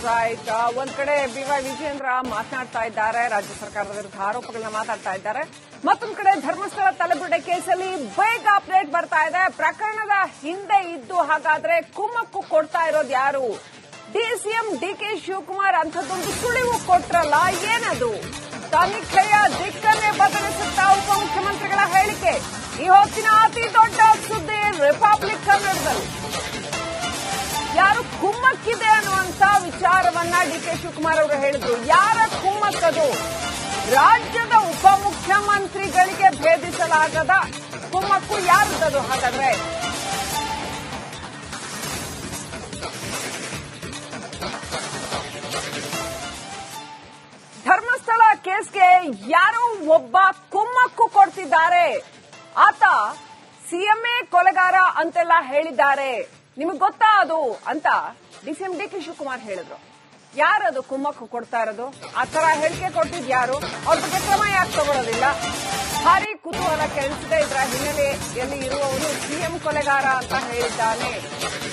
Right. ಒಂದ್ ಕಡೆ B Y Vijayendra ಮಾತನಾಡ್ತಾ ಇದ್ದಾರೆ, ರಾಜ್ಯ ಸರ್ಕಾರದ ವಿರುದ್ಧ ಆರೋಪಗಳನ್ನ ಮಾತಾಡ್ತಾ ಇದ್ದಾರೆ. ಮತ್ತೊಂದು ಕಡೆ ಧರ್ಮಸ್ಥಳ ತಲೆಬುರುಡೆ ಕೇಸಲ್ಲಿ ಬೇಗ ಅಪ್ಡೇಟ್ ಬರ್ತಾ ಇದೆ. ಪ್ರಕರಣದ ಹಿಂದೆ ಇದ್ದು ಹಾಗಾದ್ರೆ ಕುಮ್ಮಕ್ಕು ಕೊಡ್ತಾ ಇರೋದು ಯಾರು? ಡಿಸಿಎಂ ಡಿಕೆ ಶಿವಕುಮಾರ್ ಅಂಥದ್ದೊಂದು ಸುಳಿವು ಕೊಟ್ರಲ್ಲ, ಏನದು? ತನಿಖೆಯ ದಿಕ್ಕನ್ನೇ ಬದಲಿಸುತ್ತಾ ಉಪಮುಖ್ಯಮಂತ್ರಿಗಳ ಹೇಳಿಕೆ. ಈ ಹೊತ್ತಿನ ಅತಿ ದೊಡ್ಡ ಸುದ್ದಿ ರಿಪಬ್ಲಿಕ್ ಕನ್ನಡದಲ್ಲಿ. ಯಾರು ಕುಮ್ಮಕ್ಕಿದೆ ಅನ್ನುವಂತ ವಿಚಾರವನ್ನ ಡಿಕೆ ಶಿವಕುಮಾರ್ ಅವರು ಹೇಳಿದ್ರು. ಯಾರ ಕುಮ್ಮಕ್ಕದು? ರಾಜ್ಯದ ಉಪಮುಖ್ಯಮಂತ್ರಿಗಳಿಗೆ ಭೇದಿಸಲಾಗದ ಕುಮ್ಮಕ್ಕು ಯಾರದದು ಹಾಗಾದ್ರೆ? ಧರ್ಮಸ್ಥಳ ಕೇಸ್ಗೆ ಯಾರೋ ಒಬ್ಬ ಕುಮ್ಮಕ್ಕು ಕೊಡ್ತಿದ್ದಾರೆ. ಆತ ಸಿಎಂಎ ಕೊಲೆಗಾರ ಅಂತೆಲ್ಲ ಹೇಳಿದ್ದಾರೆ. ನಿಮಗೆ ಗೊತ್ತಾ ಅದು ಅಂತ ಡಿಸಿಎಂ ಡಿಕೆ ಶಿವಕುಮಾರ್ ಹೇಳಿದ್ರು. ಯಾರದು ಕುಮ್ಮಕ್ಕು ಕೊಡ್ತಾ ಇರೋದು? ಆ ತರ ಹೇಳಿಕೆ ಕೊಟ್ಟಿದ್ಯಾರು? ಅವ್ರ ಬಗ್ಗೆ ಕ್ರಮ ಯಾಕೆ ತಗೊಳ್ಳೋದಿಲ್ಲ? ಭಾರಿ ಕುತೂಹಲ ಕೆಳಿಸಿದೆ. ಇದರ ಹಿನ್ನೆಲೆಯಲ್ಲಿ ಇರುವವನು ಸಿಎಂ ಕೊಲೆಗಾರ ಅಂತ ಹೇಳಿದ್ದಾನೆ.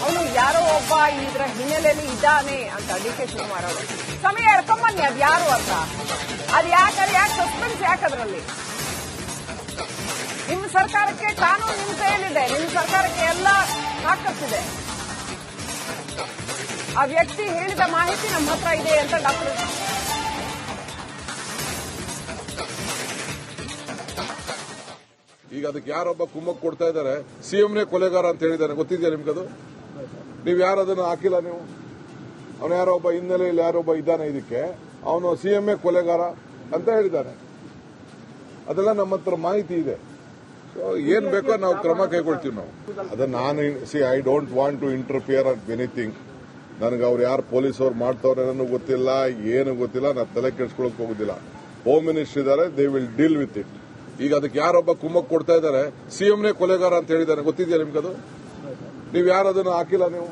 ಅವನು ಯಾರೋ ಒಬ್ಬ ಇದರ ಹಿನ್ನೆಲೆಯಲ್ಲಿ ಇದ್ದಾನೆ ಅಂತ ಡಿಕೆ ಶಿವಕುಮಾರ್ ಅವರು. ಸಮಯ ಎಳ್ಕೊಂಬನ್ನಿ, ಅದು ಯಾರು ಅಂತ. ಅದು ಯಾಕೆ ಸಸ್ಪೆನ್ಸ್ ಯಾಕದ್ರಲ್ಲಿ? ನಿಮ್ಮ ಸರ್ಕಾರಕ್ಕೆ ಕಾನೂನು ನಿಮ್ಮ ಕೈಯಲ್ಲಿದೆ, ನಿಮ್ಮ ಸರ್ಕಾರಕ್ಕೆ ಎಲ್ಲ ತಾಕತ್ತಿದೆ. ಆ ವ್ಯಕ್ತಿ ಹೇಳಿದ ಮಾಹಿತಿ ನಮ್ಮ ಹತ್ರ ಇದೆ ಅಂತ ಡಾಕ್ಟರ್ ಈಗ ಅದಕ್ಕೆ ಯಾರೊಬ್ಬ ಕುಮ್ಮಕ್ಕು ಕೊಡ್ತಾ ಇದ್ದಾರೆ. ಸಿಎಂನೇ ಕೊಲೆಗಾರ ಅಂತ ಹೇಳಿದ್ದಾನೆ, ಗೊತ್ತಿದೆಯಾ ನಿಮ್ಗದು? ನೀವು ಯಾರು ಅದನ್ನು ಹಾಕಿಲ್ಲ. ನೀವು ಅವನು ಯಾರೋ ಒಬ್ಬ ಹಿನ್ನೆಲೆಯಲ್ಲಿ ಯಾರೊಬ್ಬ ಇದ್ದಾನೆ, ಇದಕ್ಕೆ ಅವನು ಸಿಎಂಎ ಕೊಲೆಗಾರ ಅಂತ ಹೇಳಿದ್ದಾನೆ. ಅದೆಲ್ಲ ನಮ್ಮ ಹತ್ರ ಮಾಹಿತಿ ಇದೆ. ಏನ್ ಬೇಕೋ ನಾವು ಕ್ರಮ ಕೈಗೊಳ್ತೀವಿ. ನಾವು ಅದನ್ನ ನಾನು I don't want to interfere at anything. ನನಗೆ ಅವ್ರು ಯಾರು ಪೊಲೀಸ್ ಅವ್ರು ಮಾಡ್ತವ್ರೆ ಅನ್ನೋ ಗೊತ್ತಿಲ್ಲ, ಏನು ಗೊತ್ತಿಲ್ಲ. ನಾನು ತಲೆ ಕೆಡಿಸ್ಕೊಳಕ್ ಹೋಗುದಿಲ್ಲ. ಹೋಮ್ ಮಿನಿಸ್ಟರ್ ಇದ್ದಾರೆ, they will deal with it. ಈಗ ಅದಕ್ಕೆ ಯಾರೊಬ್ಬ ಕುಮ್ಮಕ್ಕು ಕೊಡ್ತಾ ಇದ್ದಾರೆ. ಸಿಎಂನೇ ಕೊಲೆಗಾರ ಅಂತ ಹೇಳಿದ್ದಾನೆ, ಗೊತ್ತಿದೆಯಾ ನಿಮ್ಗದು? ನೀವು ಯಾರು ಅದನ್ನು ಹಾಕಿಲ್ಲ. ನೀವು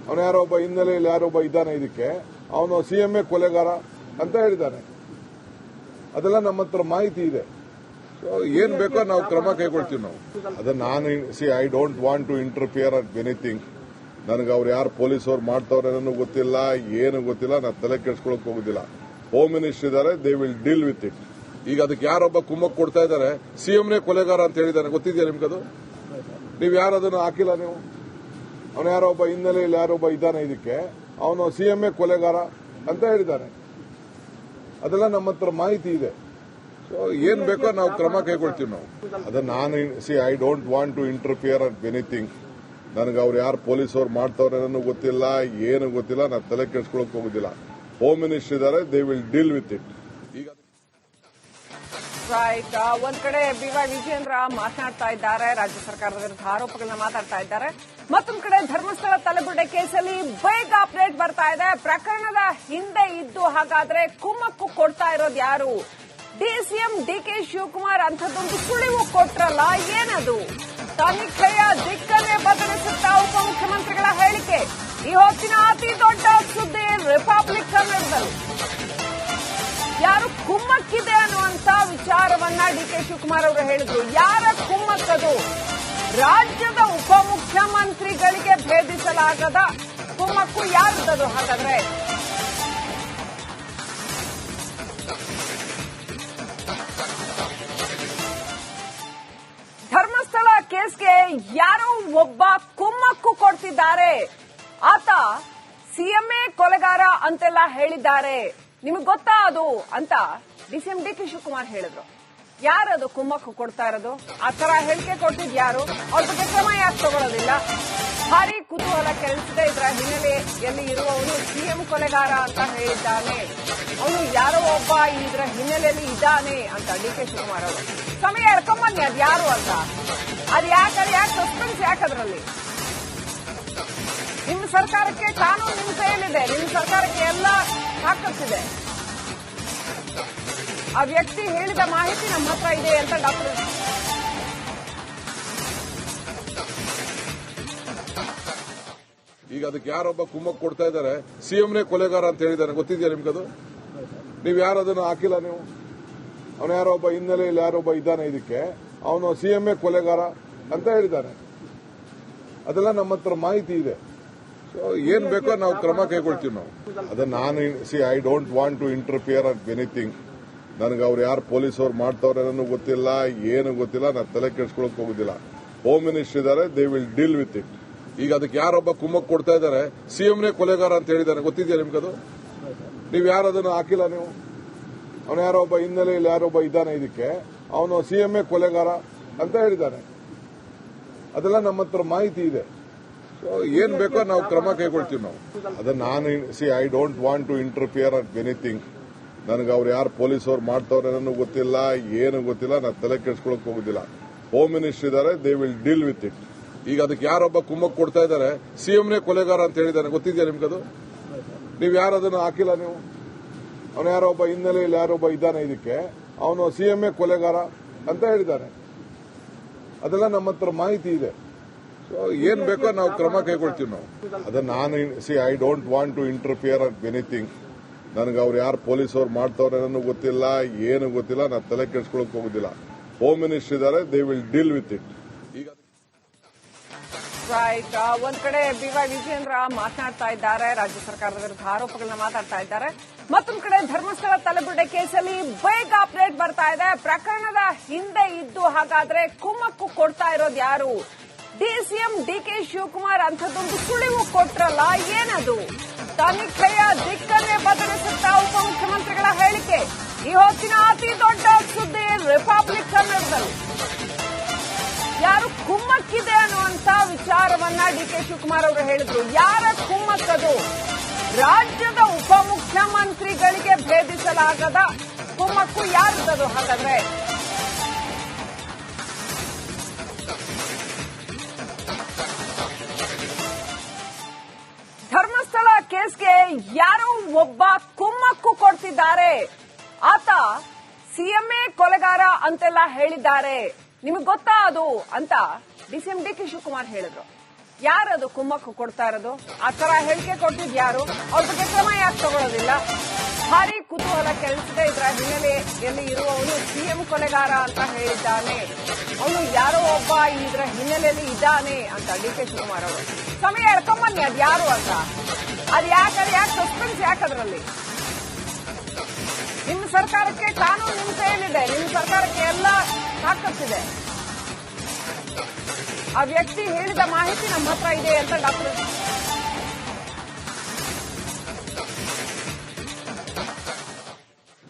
ಅವನು ಯಾರೋ ಒಬ್ಬ ಹಿನ್ನೆಲೆಯಲ್ಲಿ ಯಾರೊಬ್ಬ ಇದ್ದಾನೆ, ಇದಕ್ಕೆ ಅವನು ಸಿಎಂಎ ಕೊಲೆಗಾರ ಅಂತ ಹೇಳಿದ್ದಾನೆ. ಅದೆಲ್ಲ ನಮ್ಮ ಹತ್ರ ಮಾಹಿತಿ ಇದೆ. ಏನ್ ಬೇಕೋ ನಾವು ಕ್ರಮ ಕೈಗೊಳ್ತೀವಿ. ನಾವು ಅದನ್ನ ನಾನು I don't want to interfere at anything. ನನಗೆ ಅವ್ರು ಯಾರು ಪೊಲೀಸ್ ಅವ್ರು ಮಾಡ್ತವ್ರೆ ಅನ್ನೋ ಗೊತ್ತಿಲ್ಲ, ಏನು ಗೊತ್ತಿಲ್ಲ. ನಾನು ತಲೆ ಕೆಡಿಸ್ಕೊಳಕ್ ಹೋಗುದಿಲ್ಲ. ಹೋಮ್ ಮಿನಿಸ್ಟರ್ ಇದ್ದಾರೆ, they will deal with it. ಈಗ ಅದಕ್ಕೆ ಯಾರೊಬ್ಬ ಕುಮ್ಮಕ್ಕು ಕೊಡ್ತಾ ಇದ್ದಾರೆ. ಸಿಎಂನೇ ಕೊಲೆಗಾರ ಅಂತ ಹೇಳಿದ್ದಾನೆ, ಗೊತ್ತಿದೆಯಾ ನಿಮ್ಗದು? ನೀವು ಯಾರು ಅದನ್ನು ಹಾಕಿಲ್ಲ. ನೀವು ಅವನು ಯಾರೋ ಒಬ್ಬ ಹಿನ್ನೆಲೆಯಲ್ಲಿ ಯಾರೊಬ್ಬ ಇದ್ದಾನೆ, ಇದಕ್ಕೆ ಅವನು ಸಿಎಂಎ ಕೊಲೆಗಾರ ಅಂತ ಹೇಳಿದ್ದಾನೆ. ಅದೆಲ್ಲ ನಮ್ಮ ಹತ್ರ ಮಾಹಿತಿ ಇದೆ. ಏನ್ ಬೇಕೋ ನಾವು ಕ್ರಮ ಕೈಗೊಳ್ತೀವಿ. ನಾವು ಅದನ್ನ ನಾನು I don't want to interfere at anything. ನನಗೆ ಅವ್ರು ಯಾರು ಪೊಲೀಸ್ ಅವ್ರು ಮಾಡ್ತವ್ರೆ ಅನ್ನೋ ಗೊತ್ತಿಲ್ಲ, ಏನು ಗೊತ್ತಿಲ್ಲ. ನಾನು ತಲೆ ಕೆಡಿಸ್ಕೊಳಕ್ ಹೋಗುದಿಲ್ಲ. ಹೋಮ್ ಮಿನಿಸ್ಟರ್ ಇದ್ದಾರೆ, they will deal with it. ಈಗ ರೈಟ್. ಒಂದ್ ಕಡೆ ಬಿವೈ ವಿಜಯೇಂದ್ರ ಮಾತನಾಡ್ತಾ ಇದ್ದಾರೆ, ರಾಜ್ಯ ಸರ್ಕಾರದ ವಿರುದ್ಧ ಆರೋಪಗಳನ್ನ ಮಾತಾಡ್ತಾ ಇದ್ದಾರೆ. ಮತ್ತೊಂದು ಕಡೆ ಧರ್ಮಸ್ಥಳ ತಲೆಬುರುಡೆ ಕೇಸಲ್ಲಿ ಬೇಗ ಅಪ್ಡೇಟ್ ಬರ್ತಾ ಇದೆ. ಪ್ರಕರಣದ ಹಿಂದೆ ಇದ್ದು ಹಾಗಾದ್ರೆ ಕುಮ್ಮಕ್ಕು ಕೊಡ್ತಾ ಇರೋದು ಯಾರು? ಡಿಸಿಎಂ ಡಿಕೆ ಶಿವಕುಮಾರ್ ಅಂಥದ್ದೊಂದು ಸುಳಿವು ಕೊಟ್ರಲ್ಲ, ಏನದು? ತನಿಖೆಯ ದಿಕ್ಕನ್ನೇ ಬದಲಿಸುತ್ತಾ ಉಪಮುಖ್ಯಮಂತ್ರಿಗಳ ಹೇಳಿಕೆ. ಈ ಹೊತ್ತಿನ ಅತಿ ದೊಡ್ಡ ಸುದ್ದಿ ರಿಪಬ್ಲಿಕ್ ಕನ್ನಡದಲ್ಲಿ. ಯಾರು ಕುಮ್ಮಕ್ಕಿದೆ ಅನ್ನುವಂತ ವಿಚಾರವನ್ನ ಡಿಕೆ ಶಿವಕುಮಾರ್ ಅವರು ಹೇಳಿದ್ರು. ಯಾರ ಕುಮ್ಮಕ್ಕದು? ರಾಜ್ಯದ ಉಪಮುಖ್ಯಮಂತ್ರಿಗಳಿಗೆ ಭೇದಿಸಲಾಗದ ಕುಮ್ಮಕ್ಕು ಯಾರದದು ಹಾಗಾದ್ರೆ? ಧರ್ಮಸ್ಥಳ ಕೇಸ್ಗೆ ಯಾರೋ ಒಬ್ಬ ಕುಮ್ಮಕ್ಕು ಕೊಡ್ತಿದ್ದಾರೆ. ಆತ ಸಿಎಂಎ ಕೊಲೆಗಾರ ಅಂತೆಲ್ಲ ಹೇಳಿದ್ದಾರೆ. ನಿಮಗೆ ಗೊತ್ತಾ ಅದು ಅಂತ ಡಿಸಿಎಂ ಡಿಕೆ ಶಿವಕುಮಾರ್ ಹೇಳಿದ್ರು. ಯಾರದು ಕುಮ್ಮಕ್ಕು ಕೊಡ್ತಾ ಇರೋದು? ಆ ತರ ಹೇಳಿಕೆ ಕೊಟ್ಟಿದ್ಯಾರು? ಅವ್ರ ಬಗ್ಗೆ ಕ್ರಮ ಯಾಕೆ ತಗೊಳ್ಳೋದಿಲ್ಲ? ಭಾರಿ ಕುತೂಹಲ ಕೆಳಿಸಿದೆ. ಇದರ ಹಿನ್ನೆಲೆಯಲ್ಲಿ ಇರುವವನು ಸಿಎಂ ಕೊಲೆಗಾರ ಅಂತ ಹೇಳಿದ್ದಾನೆ. ಅವನು ಯಾರೋ ಒಬ್ಬ ಇದರ ಹಿನ್ನೆಲೆಯಲ್ಲಿ ಇದ್ದಾನೆ ಅಂತ ಡಿಕೆ ಶಿವಕುಮಾರ್ ಅವರು. ಸಮಯ ಎಳ್ಕೊಂಬನ್ನಿ, ಅದು ಯಾರು ಅಂತ. ಅದು ಯಾಕೆ ಸಸ್ಪೆನ್ಸ್ ಯಾಕದ್ರಲ್ಲಿ? ನಿಮ್ಮ ಸರ್ಕಾರಕ್ಕೆ ಕಾನೂನು ನಿಮ್ಮ ಕೈಯಲ್ಲಿದೆ, ನಿಮ್ಮ ಸರ್ಕಾರಕ್ಕೆ ಎಲ್ಲ ತಾಕತ್ತಿದೆ. ಆ ವ್ಯಕ್ತಿ ಹೇಳಿದ ಮಾಹಿತಿ ನಮ್ಮ ಹತ್ರ ಇದೆ ಅಂತ ಡಾಕ್ಟರ್ ಈಗ ಅದಕ್ಕೆ ಯಾರೊಬ್ಬ ಕುಮ್ಮಕ್ಕು ಕೊಡ್ತಾ ಇದ್ದಾರೆ. ಸಿಎಂನೇ ಕೊಲೆಗಾರ ಅಂತ ಹೇಳಿದ್ದಾನೆ, ಗೊತ್ತಿದೆಯಾ ನಿಮ್ಗದು? ನೀವು ಯಾರು ಅದನ್ನು ಹಾಕಿಲ್ಲ. ನೀವು ಅವನು ಯಾರೋ ಒಬ್ಬ ಹಿನ್ನೆಲೆಯಲ್ಲಿ ಯಾರೊಬ್ಬ ಇದ್ದಾನೆ, ಇದಕ್ಕೆ ಅವನು ಸಿಎಂಎ ಕೊಲೆಗಾರ ಅಂತ ಹೇಳಿದ್ದಾನೆ. ಅದೆಲ್ಲ ನಮ್ಮ ಹತ್ರ ಮಾಹಿತಿ ಇದೆ. ಏನ್ ಬೇಕೋ ನಾವು ಕ್ರಮ ಕೈಗೊಳ್ತೀವಿ ನಾವು. ಅದನ್ನ ನಾನು I don't want to interfere at anything. ನನಗೆ ಅವ್ರು ಯಾರು ಪೊಲೀಸ್ ಅವ್ರು ಮಾಡ್ತಾವ್ರೆ ಅನ್ನೋ ಗೊತ್ತಿಲ್ಲ, ಏನು ಗೊತ್ತಿಲ್ಲ, ನಾನು ತಲೆ ಕೆಡಿಸ್ಕೊಳಕ್ ಹೋಗುದಿಲ್ಲ. ಹೋಮ್ ಮಿನಿಸ್ಟರ್ ಇದ್ದಾರೆ, they will deal with it. ಈಗ ಅದಕ್ಕೆ ಯಾರೊಬ್ಬ ಕುಮ್ಮಕ್ ಕೊಡ್ತಾ ಇದ್ದಾರೆ, ಸಿಎಂನೇ ಕೊಲೆಗಾರ ಅಂತ ಹೇಳಿದ್ದಾನೆ, ಗೊತ್ತಿದೆಯಾ ನಿಮ್ಗದು? ನೀವು ಯಾರು ಅದನ್ನು ಹಾಕಿಲ್ಲ ನೀವು. ಅವನು ಯಾರೊಬ್ಬ ಹಿನ್ನೆಲೆಯಲ್ಲಿ ಯಾರೊಬ್ಬ ಇದ್ದಾನೆ, ಇದಕ್ಕೆ ಅವನು ಸಿಎಂఏ ಕೊಲೆಗಾರ ಅಂತ ಹೇಳಿದ್ದಾನೆ. ಅದೆಲ್ಲ ನಮ್ಮ ಹತ್ರ ಮಾಹಿತಿ ಇದೆ. ಏನ್ ಬೇಕೋ ನಾವು ಕ್ರಮ ಕೈಗೊಳ್ತೀವಿ ನಾವು. ಅದನ್ನ ನಾನು I don't want to interfere at anything. ನನಗೆ ಅವ್ರು ಯಾರು ಪೊಲೀಸ್ ಅವ್ರು ಮಾಡ್ತಾವ್ರೆ ಅನ್ನೋ ಗೊತ್ತಿಲ್ಲ, ಏನು ಗೊತ್ತಿಲ್ಲ, ನಾನು ತಲೆ ಕೆಡಿಸ್ಕೊಳಕ್ ಹೋಗುದಿಲ್ಲ. ಹೋಮ್ ಮಿನಿಸ್ಟರ್ ಇದ್ದಾರೆ, they will deal with it. ಈಗ ಅದಕ್ಕೆ ಯಾರೊಬ್ಬ ಕುಮ್ಮಕ್ ಕೊಡ್ತಾ ಇದ್ದಾರೆ, ಸಿಎಂನೇ ಕೊಲೆಗಾರ ಅಂತ ಹೇಳಿದ್ದಾನೆ, ಗೊತ್ತಿದೆಯಾ ನಿಮ್ಗದು? ನೀವು ಯಾರು ಅದನ್ನು ಹಾಕಿಲ್ಲ ನೀವು. ಅವನು ಯಾರೊಬ್ಬ ಹಿನ್ನೆಲೆಯಲ್ಲಿ ಯಾರೊಬ್ಬ ಇದ್ದಾನೆ, ಇದಕ್ಕೆ ಅವನು ಸಿಎಂఏ ಕೊಲೆಗಾರ ಅಂತ ಹೇಳಿದ್ದಾನೆ. ಅದೆಲ್ಲ ನಮ್ಮ ಹತ್ರ ಮಾಹಿತಿ ಇದೆ. ಏನ್ ಬೇಕೋ ನಾವು ಕ್ರಮ ಕೈಗೊಳ್ತೀವಿ ನಾವು. ಅದನ್ನ ನಾನು I don't want to interfere at anything. ನನಗೆ ಅವ್ರು ಯಾರು ಪೊಲೀಸ್ ಅವ್ರು ಮಾಡ್ತಾವ್ರೆ ಅನ್ನೋ ಗೊತ್ತಿಲ್ಲ, ಏನು ಗೊತ್ತಿಲ್ಲ, ನಾನು ತಲೆ ಕೆಡಿಸ್ಕೊಳಕ್ ಹೋಗುದಿಲ್ಲ. ಹೋಮ್ ಮಿನಿಸ್ಟರ್ ಇದ್ದಾರೆ, they will deal with it. ಈಗ ರೈಟ್, ಒಂದ್ ಕಡೆ ಬಿವೈ ವಿಜಯೇಂದ್ರ ಮಾತನಾಡ್ತಾ ಇದ್ದಾರೆ, ರಾಜ್ಯ ಸರ್ಕಾರದ ವಿರುದ್ಧ ಆರೋಪಗಳನ್ನ ಮಾತಾಡ್ತಾ ಇದ್ದಾರೆ. ಮತ್ತೊಂದು ಕಡೆ ಧರ್ಮಸ್ಥಳ ತಲೆಬುರುಡೆ ಕೇಸಲ್ಲಿ ಬೇಗ ಅಪ್ಡೇಟ್ ಬರ್ತಾ ಇದೆ. ಪ್ರಕರಣದ ಹಿಂದೆ ಇದ್ದು ಹಾಗಾದ್ರೆ ಕುಮ್ಮಕ್ಕು ಕೊಡ್ತಾ ಇರೋದು ಯಾರು? ಡಿಸಿಎಂ ಡಿಕೆ ಶಿವಕುಮಾರ್ ಅಂಥದ್ದೊಂದು ಸುಳಿವು ಕೊಟ್ರಲ್ಲ, ಏನದು? ತನಿಖೆಯ ದಿಕ್ಕನ್ನೇ ಬದಲಿಸುತ್ತಾ ಉಪಮುಖ್ಯಮಂತ್ರಿಗಳ ಹೇಳಿಕೆ. ಈ ಹೊತ್ತಿನ ಅತಿ ದೊಡ್ಡ ಸುದ್ದಿ ರಿಪಬ್ಲಿಕ್ ಕನ್ನಡದಲ್ಲಿ. ಯಾರು ಕುಮ್ಮಕ್ಕಿದೆ ಅನ್ನುವಂತ ವಿಚಾರವನ್ನ ಡಿಕೆ ಶಿವಕುಮಾರ್ ಅವರು ಹೇಳಿದ್ರು. ಯಾರ ಕುಮ್ಮಕ್ಕದು? ರಾಜ್ಯದ ಉಪಮುಖ್ಯಮಂತ್ರಿಗಳಿಗೆ ಭೇದಿಸಲಾಗದ ಕುಮ್ಮಕ್ಕು ಯಾರದು ಹಾಗಾದ್ರೆ? ಧರ್ಮಸ್ಥಳ ಕೇಸ್ಗೆ ಯಾರೋ ಒಬ್ಬ ಕುಮ್ಮಕ್ಕು ಕೊಡ್ತಿದ್ದಾರೆ. ಆತ ಸಿಎಂಎ ಕೊಲೆಗಾರ ಅಂತೆಲ್ಲ ಹೇಳಿದ್ದಾರೆ. ನಿಮಗೆ ಗೊತ್ತಾ ಅದು ಅಂತ ಡಿಸಿಎಂ ಡಿಕೆ ಶಿವಕುಮಾರ್ ಹೇಳಿದ್ರು. ಯಾರದು ಕುಮ್ಮಕ್ಕು ಕೊಡ್ತಾ ಇರೋದು? ಆ ತರ ಹೇಳಿಕೆ ಕೊಟ್ಟಿದ್ ಯಾರು? ಅವ್ರ ಬಗ್ಗೆ ಕ್ರಮ ಯಾಕೆ ತಗೊಳ್ಳೋದಿಲ್ಲ? ಭಾರಿ ಕುತೂಹಲ ಕೆಳಿಸಿದೆ. ಇದರ ಹಿನ್ನೆಲೆಯಲ್ಲಿ ಇರುವವನು ಸಿಎಂ ಕೊಲೆಗಾರ ಅಂತ ಹೇಳಿದ್ದಾನೆ. ಅವನು ಯಾರೋ ಒಬ್ಬ ಇದರ ಹಿನ್ನೆಲೆಯಲ್ಲಿ ಇದ್ದಾನೆ ಅಂತ ಡಿಕೆ ಶಿವಕುಮಾರ್ ಅವರು. ಸಮಯ ಎಳ್ಕೊಂಬನ್ನಿ, ಅದು ಯಾರು ಅಂತ. ಅದು ಯಾಕೆ ಸಸ್ಪೆನ್ಸ್ ಯಾಕದ್ರಲ್ಲಿ? ನಿಮ್ಮ ಸರ್ಕಾರಕ್ಕೆ ಕಾನೂನು ನಿಮ್ಮ ಕೈಯಲ್ಲಿದೆ, ನಿಮ್ಮ ಸರ್ಕಾರಕ್ಕೆ ಎಲ್ಲ ತಾಕತ್ತಿದೆ. ಆ ವ್ಯಕ್ತಿ ಹೇಳಿದ ಮಾಹಿತಿ ನಮ್ಮ ಹತ್ರ ಇದೆ ಅಂತ ಡಾಕ್ಟರ್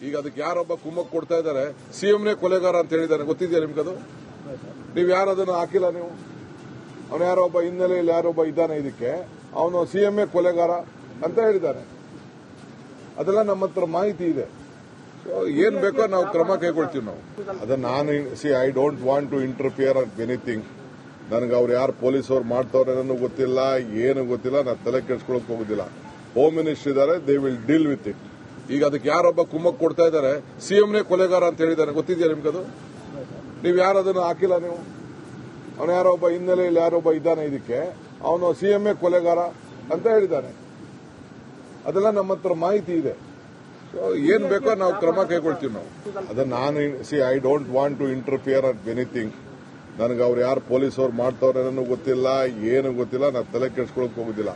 ಈಗ ಅದಕ್ಕೆ ಯಾರೊಬ್ಬ ಕುಮ್ಮಕ್ ಕೊಡ್ತಾ ಇದ್ದಾರೆ, ಸಿಎಂನೇ ಕೊಲೆಗಾರ ಅಂತ ಹೇಳಿದ್ದಾನೆ, ಗೊತ್ತಿದೆಯಾ ನಿಮ್ಗದು? ನೀವು ಯಾರು ಅದನ್ನು ಹಾಕಿಲ್ಲ ನೀವು. ಅವನು ಯಾರೊಬ್ಬ ಹಿನ್ನೆಲೆಯಲ್ಲಿ ಯಾರೊಬ್ಬ ಇದ್ದಾನೆ, ಇದಕ್ಕೆ ಅವನು ಸಿಎಂఏ ಕೊಲೆಗಾರ ಅಂತ ಹೇಳಿದ್ದಾನೆ. ಅದೆಲ್ಲ ನಮ್ಮ ಹತ್ರ ಮಾಹಿತಿ ಇದೆ. ಏನ್ ಬೇಕೋ ನಾವು ಕ್ರಮ ಕೈಗೊಳ್ತೀವಿ ನಾವು. ಅದನ್ನ ನಾನು I don't want to interfere at anything. ನನಗೆ ಅವ್ರು ಯಾರು ಪೊಲೀಸ್ ಅವ್ರು ಮಾಡ್ತಾವ್ರೆ ಅನ್ನೋ ಗೊತ್ತಿಲ್ಲ, ಏನು ಗೊತ್ತಿಲ್ಲ, ನಾನು ತಲೆ ಕೆಡಿಸ್ಕೊಳಕ್ ಹೋಗುದಿಲ್ಲ. ಹೋಮ್ ಮಿನಿಸ್ಟರ್ ಇದ್ದಾರೆ, they will deal with it. ಈಗ ಅದಕ್ಕೆ ಯಾರೊಬ್ಬ ಕುಮ್ಮಕ್ ಕೊಡ್ತಾ ಇದ್ದಾರೆ, ಸಿಎಂನೇ ಕೊಲೆಗಾರ ಅಂತ ಹೇಳಿದ್ದಾನೆ, ಗೊತ್ತಿದೆಯಾ ನಿಮ್ಗದು? ನೀವು ಯಾರು ಅದನ್ನು ಹಾಕಿಲ್ಲ ನೀವು. ಅವನು ಯಾರೊಬ್ಬ ಹಿನ್ನೆಲೆಯಲ್ಲಿ ಯಾರೊಬ್ಬ ಇದ್ದಾನೆ, ಇದಕ್ಕೆ ಅವನು ಸಿಎಂಎ ಕೊಲೆಗಾರ ಅಂತ ಹೇಳಿದ್ದಾನೆ. ಅದೆಲ್ಲ ನಮ್ಮ ಹತ್ರ ಮಾಹಿತಿ ಇದೆ. ಏನ್ ಬೇಕೋ ನಾವು ಕ್ರಮ ಕೈಗೊಳ್ತೀವಿ ನಾವು. ಅದನ್ನ ನಾನು I don't want to interfere at anything. ನನಗೆ ಅವ್ರು ಯಾರು ಪೊಲೀಸ್ ಅವ್ರು ಮಾಡ್ತಾವ್ರೆ ಅನ್ನೋ ಗೊತ್ತಿಲ್ಲ, ಏನು ಗೊತ್ತಿಲ್ಲ, ನಾನು ತಲೆ ಕೆಡಿಸ್ಕೊಳಕ್ ಹೋಗುದಿಲ್ಲ.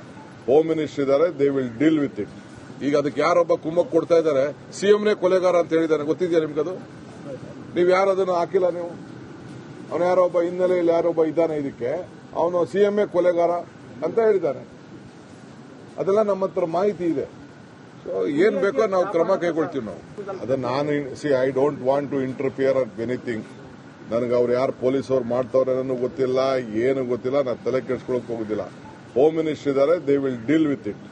ಹೋಮ್ ಮಿನಿಸ್ಟರ್ ಇದ್ದಾರೆ, they will deal with it. ಈಗ ಅದಕ್ಕೆ ಯಾರೊಬ್ಬ ಕುಮ್ಮಕ್ ಕೊಡ್ತಾ ಇದ್ದಾರೆ, ಸಿಎಂನೇ ಕೊಲೆಗಾರ ಅಂತ ಹೇಳಿದ್ದಾನೆ, ಗೊತ್ತಿದೆಯಾ ನಿಮ್ಗದು? ನೀವು ಯಾರು ಅದನ್ನು ಹಾಕಿಲ್ಲ ನೀವು. ಅವನು ಯಾರೊಬ್ಬ ಹಿನ್ನೆಲೆಯಲ್ಲಿ ಯಾರೊಬ್ಬ ಇದ್ದಾನೆ, ಇದಕ್ಕೆ ಅವನು ಸಿಎಂಎ ಕೊಲೆಗಾರ ಅಂತ ಹೇಳಿದ್ದಾನೆ. ಅದೆಲ್ಲ ನಮ್ಮ ಹತ್ರ ಮಾಹಿತಿ ಇದೆ. ಏನ್ ಬೇಕೋ ನಾವು ಕ್ರಮ ಕೈಗೊಳ್ತೀವಿ ನಾವು. ಅದನ್ನ ನಾನು I don't want to interfere at anything. ನನಗೆ ಅವ್ರು ಯಾರು ಪೊಲೀಸ್ ಅವ್ರು ಮಾಡ್ತಾವ್ರೆ ಅನ್ನೋ ಗೊತ್ತಿಲ್ಲ, ಏನು ಗೊತ್ತಿಲ್ಲ, ನಾನು ತಲೆ ಕೆಡಿಸ್ಕೊಳಕ್ ಹೋಗುದಿಲ್ಲ. ಹೋಮ್ ಮಿನಿಸ್ಟರ್ ಇದ್ದಾರೆ, they will deal with it.